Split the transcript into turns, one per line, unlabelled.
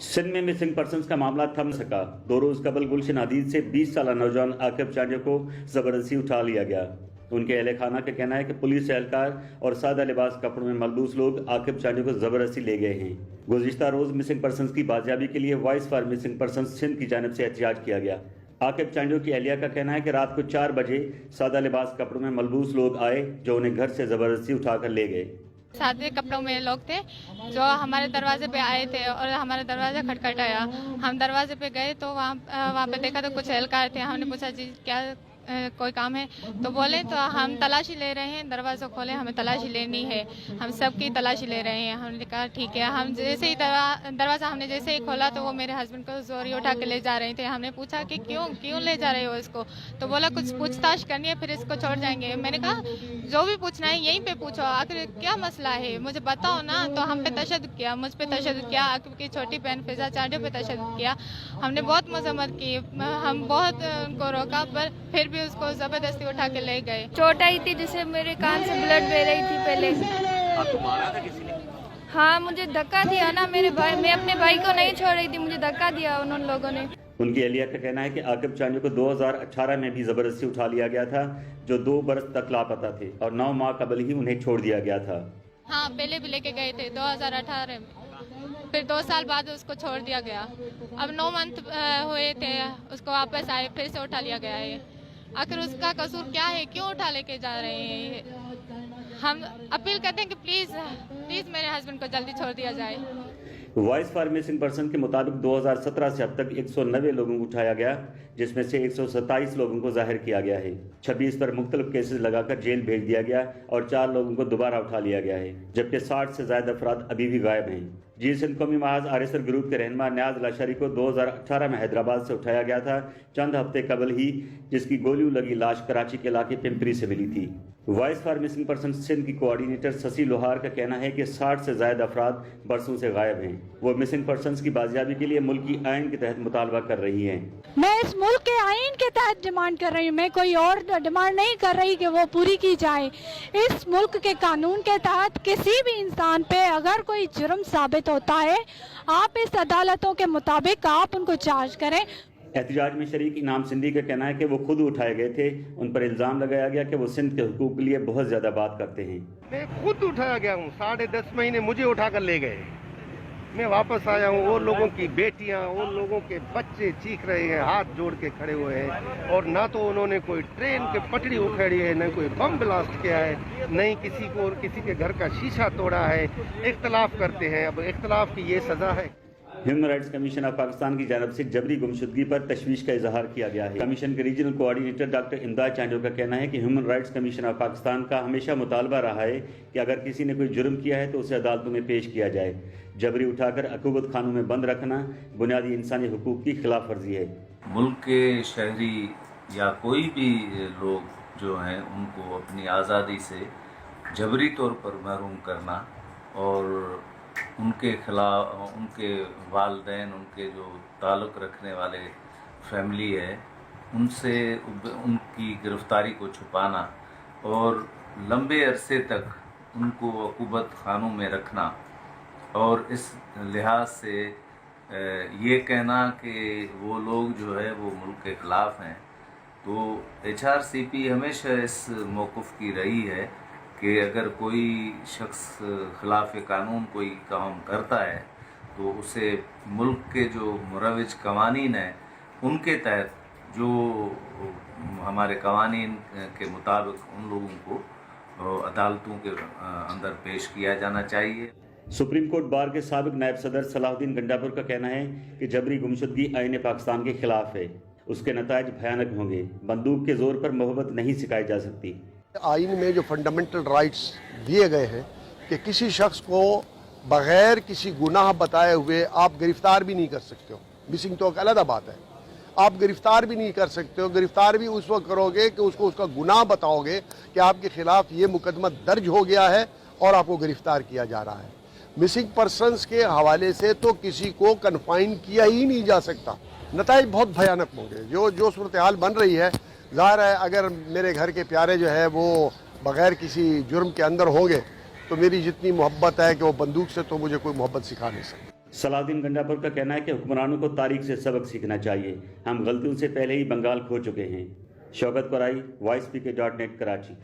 सिंध में missing persons का मामला थम सका। 2 रोज कबल गुलशन हदीद से 20 साल नौजवान आकिब चांडियो को जबरदस्ती उठा लिया गया। उनके अहले खाना का कहना है कि पुलिस एहलकार और सादा लिबास कपड़ों में मलबूस लोग आकिब चांडियो को जबरदस्ती ले गए हैं। गुज़िश्ता रोज मिसिंग पर्संस की बाजियाबी के लिए voice for missing persons Sindh की जानिब से एहतजाज किया गया। आकिब चांडियो की अहलिया का कहना है कि रात को 4 बजे सादा लिबास कपड़ों में मलबूस लोग आए जो उन्हें घर से जबरदस्ती उठाकर ले गए।
सादे कपड़ों में लोग थे जो हमारे दरवाजे पे आए थे और हमारा दरवाजा खटखटाया। हम दरवाजे पे गए तो वहाँ पे देखा तो कुछ एहलकार थे। हमने पूछा जी क्या कोई काम है, तो बोले तो हम तलाशी ले रहे हैं, दरवाज़ा खोले, हमें तलाशी लेनी है, हम सबकी तलाशी ले रहे हैं। हमने कहा ठीक है। हम जैसे ही दरवाज़ा हमने जैसे ही खोला तो वो मेरे हस्बैंड को जोरी उठा के ले जा रहे थे। हमने पूछा कि क्यों ले जा रहे हो इसको, तो बोला कुछ पूछताछ करनी है फिर इसको छोड़ जाएंगे। मैंने कहा जो भी पूछना है यहीं पे पूछो, आखिर क्या मसला है मुझे बताओ ना। तो हम पे तशद्दुद किया, मुझ पे तशद्दुद किया, आकिब की छोटी बहन फिजा चांडियो पे तशद्दुद किया। हमने बहुत मजम्मत की, हम बहुत उनको रोका पर फिर भी उसको जबरदस्ती उठा के ले गए।
चोट आई थी जिससे मेरे कान से ब्लड बह रही थी पहले।
आपको मारा था किसी ने?
हाँ मुझे धक्का दिया ना मेरे भाई, मैं अपने भाई को नहीं छोड़ रही थी, मुझे धक्का दिया उन लोगों ने।
उनकी अहलिया का कहना है कि आकिब चांडियो को 2018 में भी जबरदस्ती उठा लिया गया था, जो 2 बरस तक लापता थे और 9 माह कबल ही उन्हें छोड़ दिया गया था।
हाँ पहले भी लेके गए थे 2018 में, फिर 2 साल बाद उसको छोड़ दिया गया। अब 9 मंथ हुए थे उसको वापस आए, फिर से उठा लिया गया है। आखिर उसका कसूर क्या है, क्यों उठा लेके जा रहे हैं। हम अपील करते हैं कि प्लीज मेरे हस्बैंड को जल्दी छोड़ दिया जाए।
वॉइस फॉर मिसिंग पर्सन के मुताबिक 2017 से अब तक 190 लोगों को उठाया गया, जिसमें से 127 लोगों को जाहिर किया गया है। 26 पर मुख्तलिफ केसेस लगाकर जेल भेज दिया गया और 4 लोगों को दोबारा उठा लिया गया है, जबकि 60 से ज्यादा अफराद अभी भी गायब हैं। जी सिंध कौमी महाज आरएसर ग्रुप के रहनुमा न्याज लाशारी को 2018 में हैदराबाद से उठाया गया था, चंद हफ्ते कबल ही जिसकी गोलियों लगी लाश कराची के इलाके पिंपरी से मिली थी। Voice for missing person Sindh की कोऑर्डिनेटर शशि लोहार का कहना है कि 60 से ज्यादा अफराद बरसों से गायब हैं। वो मिसिंग पर्सन्स की बाजियाबी के लिए मुल्की आइन के तहत मुतालबा कर रही हैं।
मैं इस मुल्क के आइन के तहत डिमांड कर रही हूँ, मैं कोई और डिमांड नहीं कर रही कि वो पूरी की जाए। इस मुल्क के कानून के तहत किसी भी इंसान पे अगर कोई जुर्म साबित होता है, आप इस अदालतों के मुताबिक आप उनको चार्ज करें।
एहतजाज में शरीक इनाम सिंधी का कहना है कि वो खुद उठाए गए थे। उन पर इल्ज़ाम लगाया गया कि वो सिंध के हुकूक के लिए बहुत ज़्यादा बात करते हैं।
मैं खुद उठाया गया हूँ, 10.5 महीने मुझे उठाकर ले गए। मैं वापस आया हूँ, और लोगों की बेटियाँ, उन लोगों के बच्चे चीख रहे हैं, हाथ जोड़ के खड़े हुए हैं। और ना तो उन्होंने कोई ट्रेन की पटरी उखेड़ी है, न कोई बम ब्लास्ट किया है, नहीं किसी को किसी के घर का शीशा तोड़ा है। इख्तलाफ करते हैं, अब इख्तलाफ की ये सज़ा है।
Human rights commission of Pakistan की जानब से जबरी गुमशुदगी पर तशवीश का इजहार किया गया है। कमीशन के रीजनल कोऑर्डिनेटर डॉक्टर इमदाद चांडियो का कहना है कि human rights commission of Pakistan का हमेशा मुतालबा रहा है कि अगर किसी ने कोई जुर्म किया है तो उसे अदालतों में पेश किया जाए। जबरी उठाकर अकूबत खानों में बंद रखना बुनियादी इंसानी हुकूक की खिलाफ वर्जी है।
मुल्क के शहरी या कोई भी लोग जो हैं उनको अपनी आज़ादी से जबरी तौर पर महरूम करना और उनके खिलाफ उनके वालिदैन, उनके जो ताल्लुक़ रखने वाले फैमिली है, उनसे उनकी गिरफ़्तारी को छुपाना और लंबे अरसे तक उनको अकूबत खानों में रखना, और इस लिहाज से ये कहना कि वो लोग जो है वो मुल्क के ख़िलाफ़ हैं, तो HRCP हमेशा इस मौक़िफ़ की रही है कि अगर कोई शख्स खिलाफ कानून कोई काम करता है तो उसे मुल्क के जो मुरवज कवानीन हैं उनके तहत, जो हमारे कवानीन के मुताबिक उन लोगों को अदालतों के अंदर पेश किया जाना चाहिए।
सुप्रीम कोर्ट बार के साबिक नायब सदर सलाहुद्दीन गंडापुर का कहना है कि जबरी गुमशुदगी आईन पाकिस्तान के खिलाफ है, उसके नतायज भयानक होंगे। बंदूक के जोर पर मोहब्बत नहीं सिखाई जा सकती।
आइन में जो फंडामेंटल राइट्स दिए गए हैं कि किसी शख्स को बग़ैर किसी गुनाह बताए हुए आप गिरफ्तार भी नहीं कर सकते हो। मिसिंग तो एक अलग बात है, आप गिरफ्तार भी नहीं कर सकते हो। गिरफ्तार भी उस वक्त करोगे कि उसको उसका गुनाह बताओगे कि आपके खिलाफ ये मुकदमा दर्ज हो गया है और आपको गिरफ्तार किया जा रहा है। मिसिंग पर्सनस के हवाले से तो किसी को कन्फाइन किया ही नहीं जा सकता। नताइज बहुत भयानक होंगे। जो सूरत हाल बन रही है, ज़ाहिर है अगर मेरे घर के प्यारे जो है वो बग़ैर किसी जुर्म के अंदर होंगे तो मेरी जितनी मोहब्बत है कि वो बंदूक से तो मुझे कोई मोहब्बत सिखा नहीं सकता।
صلاح الدین گنڈاپور کا کہنا ہے کہ حکمرانوں کو تاریخ سے سبق سیکھنا چاہیے، ہم غلطیوں سے پہلے ہی بنگال کھو چکے ہیں۔ شوکت قرائی، وائس PK.net، کراچی۔